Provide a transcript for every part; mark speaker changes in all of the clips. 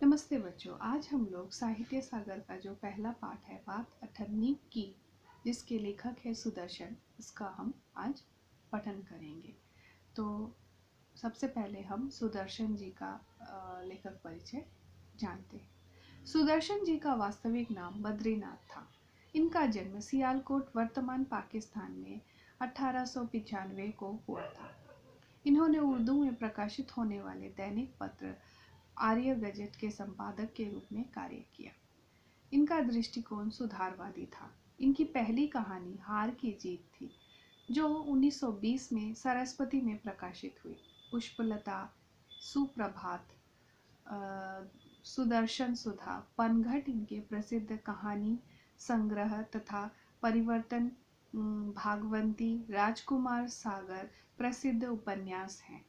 Speaker 1: नमस्ते बच्चों। आज हम लोग साहित्य सागर का जो पहला पाठ है बात 18 की, जिसके लेखक है सुदर्शन, उसका हम आज पठन करेंगे। तो सबसे पहले हम सुदर्शन जी का लेखक परिचय जानते हैं। सुदर्शन जी का वास्तविक नाम बद्रीनाथ था। इनका जन्म सियालकोट वर्तमान पाकिस्तान में 1895 को हुआ था। इन्होंने उर्दू में प्रकाशित होने वाले दैनिक पत्र आर्य गजट के संपादक के रूप में कार्य किया। इनका दृष्टिकोण सुधारवादी था। इनकी पहली कहानी हार की जीत थी, जो 1920 में सरस्वती में प्रकाशित हुई। पुष्पलता, सुप्रभात, सुदर्शन सुधा, पनघट इनके प्रसिद्ध कहानी संग्रह तथा परिवर्तन, भागवंती, राजकुमार सागर प्रसिद्ध उपन्यास हैं।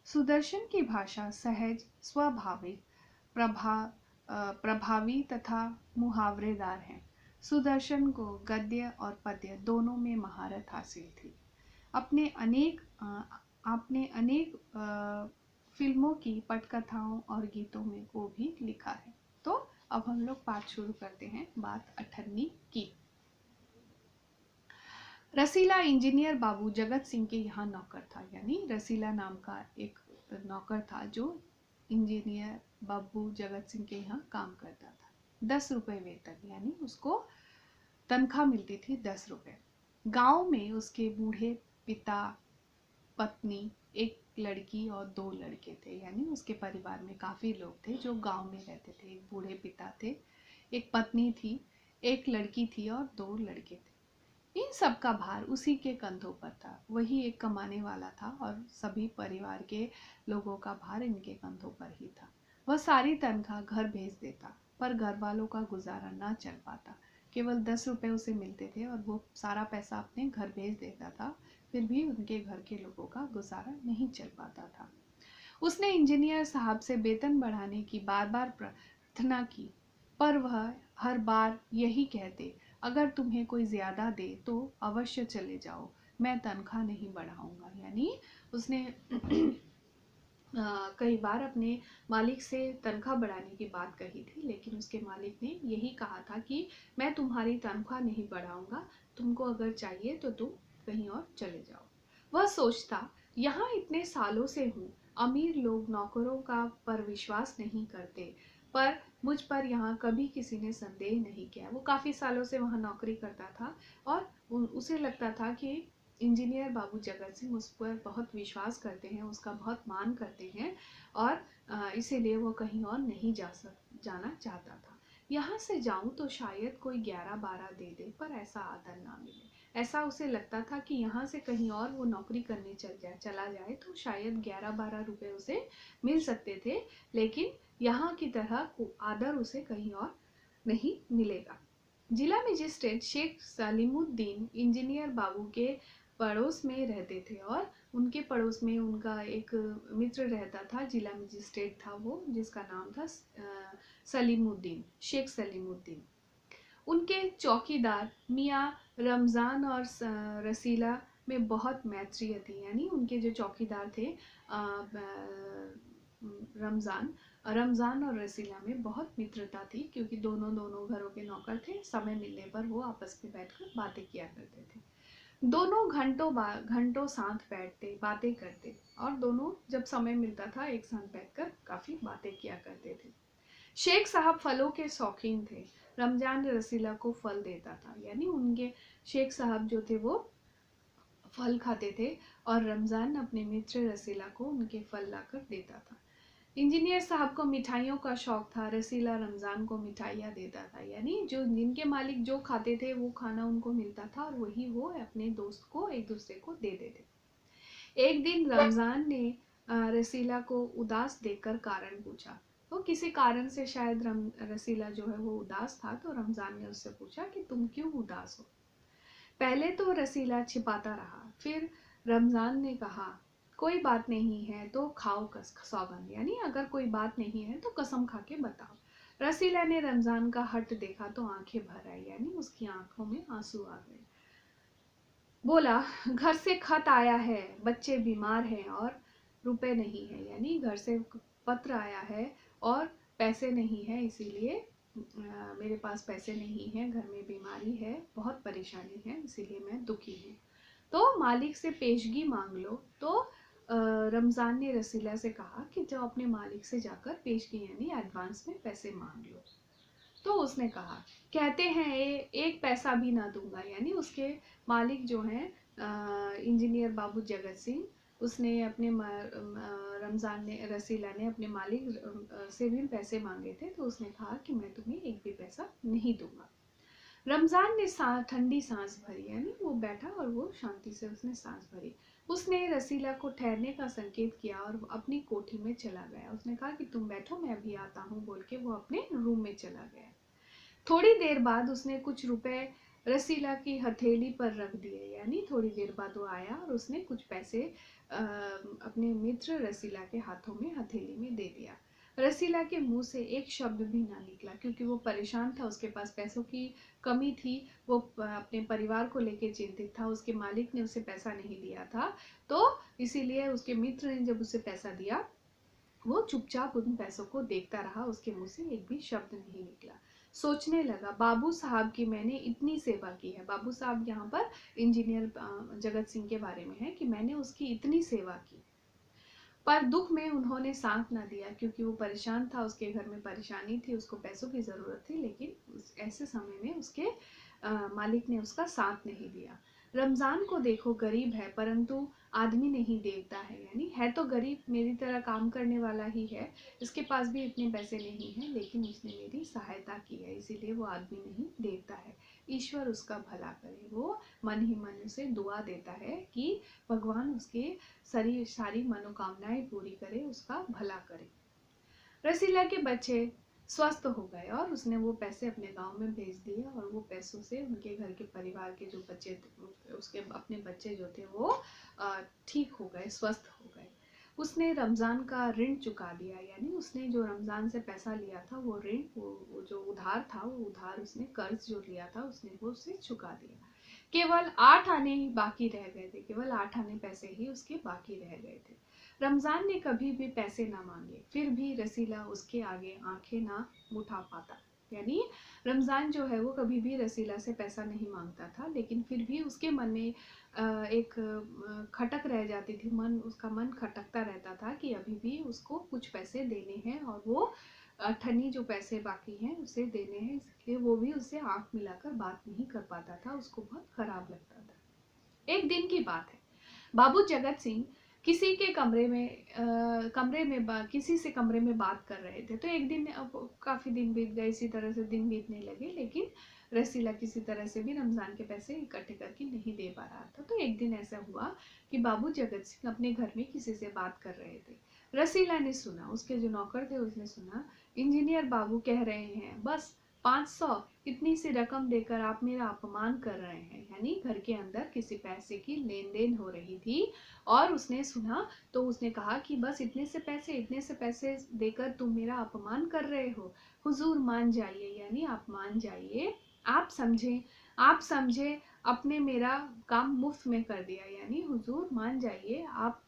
Speaker 1: सुदर्शन की भाषा सहज, स्वाभाविक, प्रभावी तथा मुहावरेदार है। सुदर्शन को गद्य और पद्य दोनों में महारत हासिल थी। आपने अनेक फिल्मों की पटकथाओं और गीतों में को भी लिखा है। तो अब हम लोग पाठ शुरू करते हैं। बात 18 की। रसीला इंजीनियर बाबू जगत सिंह के यहाँ नौकर था। यानी रसीला नाम का एक नौकर था जो इंजीनियर बाबू जगत सिंह के यहाँ काम करता था। 10 रुपए वेतन, यानी उसको तनख्वाह मिलती थी 10 रुपए। गांव में उसके बूढ़े पिता, पत्नी, एक लड़की और 2 लड़के थे। यानी उसके परिवार में काफी लोग थे जो गांव में रहते थे। एक बूढ़े पिता थे, एक पत्नी थी, एक लड़की थी और 2 लड़के थे। इन सब का भार उसी के कंधों पर था। वही एक कमाने वाला था और सभी परिवार के लोगों का भार इनके कंधों पर ही था। वह सारी तनख्वाह घर भेज देता, पर घर वालों का गुजारा ना चल पाता। केवल 10 रुपए उसे मिलते थे और वो सारा पैसा अपने घर भेज देता था। फिर भी उनके घर के लोगों का गुजारा नहीं चल पाता था। उसने इंजीनियर साहब से वेतन बढ़ाने की बार बार प्रार्थना की, पर वह हर बार यही कहते, अगर तुम्हें कोई ज्यादा दे तो अवश्य चले जाओ, मैं तनख्वाह नहीं बढ़ाऊंगा। यानी उसने कई बार अपने मालिक से तनख्वाह बढ़ाने की बात कही थी, लेकिन उसके मालिक ने यही कहा था कि मैं तुम्हारी तनख्वाह नहीं बढ़ाऊंगा, तुमको अगर चाहिए तो तुम कहीं और चले जाओ। वह सोचता, यहाँ इतने सालों से हूँ, अमीर लोग नौकरों का पर विश्वास नहीं करते, पर मुझ पर यहाँ कभी किसी ने संदेह नहीं किया। वो काफी सालों से वहाँ नौकरी करता था और उसे लगता था कि इंजीनियर बाबू जगत सिंह उस पर बहुत विश्वास करते हैं, उसका बहुत मान करते हैं और इसीलिए वो कहीं और नहीं जाना चाहता था। यहाँ से जाऊं तो शायद कोई 11-12 दे दे, पर ऐसा आदर ना मिले। ऐसा उसे लगता था कि यहाँ से कहीं और वो नौकरी करने चला जाए तो शायद 11-12 रुपए उसे मिल सकते थे, लेकिन यहाँ की तरह आदर उसे कहीं और नहीं मिलेगा। जिला मजिस्ट्रेट शेख सलीमुद्दीन इंजीनियर बाबू के पड़ोस में रहते थे और उनके पड़ोस में उनका एक मित्र रहता था, जिला मजिस्ट्रेट था वो, जिसका नाम था सलीमुद्दीन, शेख सलीमुद्दीन। उनके चौकीदार मियाँ रमज़ान और रसीला में बहुत मैत्रीय थी। यानी उनके जो चौकीदार थे रमज़ान रमज़ान और रसीला में बहुत मित्रता थी, क्योंकि दोनों दोनों घरों के नौकर थे। समय मिलने पर वो आपस में बैठकर बातें किया करते थे। दोनों घंटों साथ बैठते, बातें करते और दोनों जब समय मिलता था एक साथ बैठकर काफी बातें किया करते थे। शेख साहब फलों के शौकीन थे। रमजान रसीला को फल देता था। यानी उनके शेख साहब जो थे वो फल खाते थे और रमजान अपने मित्र रसीला को उनके फल लाकर देता था। इंजीनियर साहब को मिठाइयों का शौक था। रसीला रमजान को मिठाइयाँ देता था। यानी जो जिनके मालिक जो खाते थे वो खाना उनको मिलता था और वही वो अपने दोस्त को एक दूसरे को दे देते। एक दिन रमजान ने रसीला को उदास देखकर कारण पूछा। तो किसी कारण से शायद रसीला जो है वो उदास था, तो रमजान ने उससे पूछा कि तुम क्यों उदास हो। पहले तो रसीला छिपाता रहा, फिर रमजान ने कहा, कोई बात नहीं है तो खाओ सौगंध। यानी अगर कोई बात नहीं है तो कसम खा के बताओ। रसीला ने रमजान का हट देखा तो आंखें भर आई। यानी उसकी आंखों में आंसू आ गए। बोला, घर से खत आया है, बच्चे बीमार हैं और रुपए नहीं है। यानी घर से पत्र आया है और पैसे नहीं है, इसीलिए मेरे पास पैसे नहीं है, घर में बीमारी है, बहुत परेशानी है, इसीलिए मैं दुखी हूँ। तो मालिक से पेशगी मांग लो। तो रमज़ान ने रसीला से कहा कि जाओ अपने मालिक से जाकर पेशगी यानी एडवांस में पैसे मांग लो। तो उसने कहा, कहते हैं एक पैसा भी ना दूंगा। यानी उसके मालिक जो हैं इंजीनियर बाबू जगत सिंह, उसने अपने रमज़ान ने रसीला ने अपने मालिक से भी पैसे मांगे थे। तो उसने कहा कि मैं तुम्हें एक भी पैसा नहीं दूंगा। रमज़ान ने ठंडी सांस भरी, यानी वो बैठा और वो शांति से उसने सांस भरी। उसने रसीला को ठहरने का संकेत किया और अपनी कोठी में चला गया। उसने कहा कि तुम बैठो, मैं अभी आता हूँ, बोल के वो अपने रूम में चला गया। थोड़ी देर बाद उसने कुछ रुपए रसीला की हथेली पर रख दिए। यानी थोड़ी देर बाद वो आया और उसने कुछ पैसे अपने मित्र रसीला के हाथों में हथेली में दे दिया। रसीला के मुंह से एक शब्द भी ना निकला, क्योंकि वो परेशान था, उसके पास पैसों की कमी थी, वो अपने परिवार को लेकर चिंतित था, उसके मालिक ने उसे पैसा नहीं दिया था। तो इसीलिए उसके मित्र ने जब उसे पैसा दिया, वो चुपचाप उन पैसों को देखता रहा, उसके मुंह से एक भी शब्द नहीं निकला। सोचने लगा, बाबू साहब की मैंने इतनी सेवा की है। बाबू साहब यहाँ पर इंजीनियर जगत सिंह के बारे में है कि मैंने उसकी इतनी सेवा की, पर दुख में उन्होंने साथ ना दिया, क्योंकि वो परेशान था, उसके घर में परेशानी थी, उसको पैसों की ज़रूरत थी, लेकिन ऐसे समय में उसके मालिक ने उसका साथ नहीं दिया। रमज़ान को देखो, गरीब है परंतु आदमी नहीं देवता है। यानी है तो गरीब, मेरी तरह काम करने वाला ही है, इसके पास भी इतने पैसे नहीं हैं, लेकिन उसने मेरी सहायता की है, इसीलिए वो आदमी नहीं देवता है। ईश्वर उसका भला करे। वो मन ही मन उसे दुआ देता है कि भगवान उसके सारी मनोकामनाएं पूरी करे, उसका भला करे। रसीला के बच्चे स्वस्थ हो गए और उसने वो पैसे अपने गांव में भेज दिए, और वो पैसों से उनके घर के परिवार के जो बच्चे थे, उसके अपने बच्चे जो थे, वो ठीक हो गए, स्वस्थ हो गए। उसने रमज़ान का ऋण चुका दिया। यानी उसने जो रमज़ान से पैसा लिया था, वो ऋण, वो जो उधार था, वो उधार उसने, कर्ज जो लिया था उसने, वो उसे चुका दिया। केवल 8 आने ही बाकी रह गए थे, केवल 8 आने पैसे ही उसके बाकी रह गए थे। रमज़ान ने कभी भी पैसे ना मांगे, फिर भी रसीला उसके आगे आंखें ना उठा पाता। यानी रमज़ान जो है वो कभी भी रसीला से पैसा नहीं मांगता था, लेकिन फिर भी उसके मन में एक खटक रह जाती थी, उसका मन खटकता रहता था कि अभी भी उसको कुछ पैसे देने हैं, और वो ठनी जो पैसे बाकी हैं उसे देने हैं, इसलिए वो भी उससे आंख मिलाकर बात नहीं कर पाता था, उसको बहुत खराब लगता था। एक दिन की बात है, बाबू जगत सिंह किसी के कमरे में किसी से कमरे में बात कर रहे थे। तो एक दिन, काफी दिन बीत गए, इसी तरह से दिन बीतने लगे, लेकिन रसीला किसी तरह से भी रमज़ान के पैसे इकट्ठे करके नहीं दे पा रहा था। तो एक दिन ऐसा हुआ कि बाबू जगत सिंह अपने घर में किसी से बात कर रहे थे। रसीला ने सुना, उसके जो नौकर थे उसने सुना, इंजीनियर बाबू कह रहे हैं, बस 500 इतनी सी रकम देकर आप मेरा अपमान कर रहे हैं। यानी घर के अंदर किसी पैसे की लेन देन हो रही थी, और उसने सुना, तो उसने कहा कि बस इतने से पैसे देकर तुम मेरा अपमान कर रहे हो। हुजूर मान जाइए, यानी आप मान जाइए, आप समझे अपने मेरा काम मुफ्त में कर दिया। यानी हुजूर मान जाइए, आप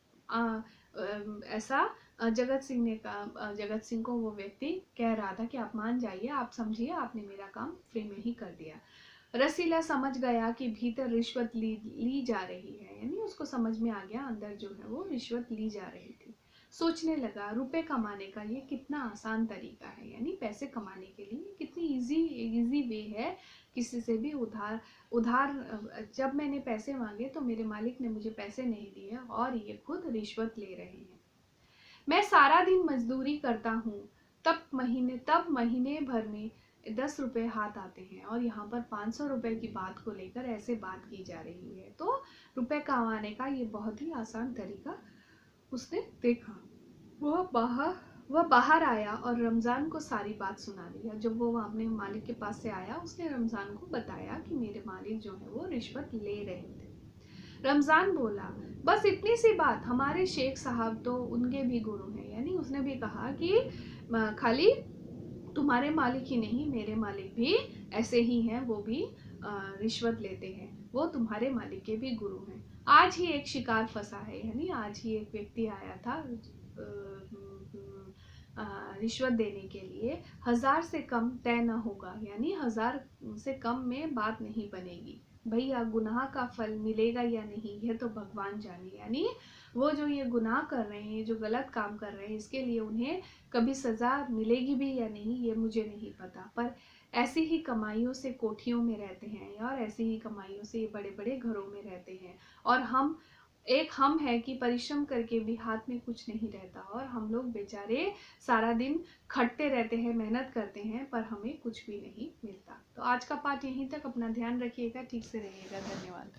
Speaker 1: ऐसा जगत सिंह ने कहा, जगत सिंह को वो व्यक्ति कह रहा था कि आप मान जाइए, आप समझिए, आपने मेरा काम फ्री में ही कर दिया। रसीला समझ गया कि भीतर रिश्वत ली जा रही है। यानी उसको समझ में आ गया, अंदर जो है वो रिश्वत ली जा रही थी। सोचने लगा, रुपए कमाने का ये कितना आसान तरीका है। यानी पैसे कमाने के लिए कितनी इजी वे है, किसी से भी उधार जब मैंने पैसे मांगे तो मेरे मालिक ने मुझे पैसे नहीं दिए, और ये खुद रिश्वत ले रहे हैं। मैं सारा दिन मजदूरी करता हूँ, तब महीने भर में 10 रुपए हाथ आते हैं, और यहाँ पर 500 रुपए की बात को लेकर ऐसे बात की जा रही है। तो रुपए कमाने का ये बहुत ही आसान तरीका उसने देखा। वह बाहर आया और रमज़ान को सारी बात सुना दिया। जब वो अपने मालिक के पास से आया, उसने रमज़ान को बताया कि मेरे मालिक जो है वो रिश्वत ले रहे थे। रमज़ान बोला, बस इतनी सी बात, हमारे शेख साहब तो उनके भी गुरु हैं। यानी उसने भी कहा कि खाली तुम्हारे मालिक ही नहीं, मेरे मालिक भी ऐसे ही हैं, वो भी रिश्वत लेते हैं, वो तुम्हारे मालिक के भी गुरु हैं। आज ही एक शिकार फंसा है। यानी आज ही एक व्यक्ति आया था रिश्वत देने के लिए 1000 से कम तय न होगा, यानी 1000 से कम में बात नहीं बनेगी। भैया गुनाह का फल मिलेगा या नहीं यह तो भगवान जाने, यानी वो जो ये गुनाह कर रहे हैं, जो गलत काम कर रहे हैं, इसके लिए उन्हें कभी सज़ा मिलेगी भी या नहीं ये मुझे नहीं पता, पर ऐसी ही कमाइयों से कोठियों में रहते हैं और ऐसी ही कमाइयों से ये बड़े बड़े घरों में रहते हैं। और हम है कि परिश्रम करके भी हाथ में कुछ नहीं रहता और हम लोग बेचारे सारा दिन खटते रहते हैं, मेहनत करते हैं, पर हमें कुछ भी नहीं मिलता। तो आज का पाठ यहीं तक। अपना ध्यान रखिएगा, ठीक से रहिएगा। धन्यवाद।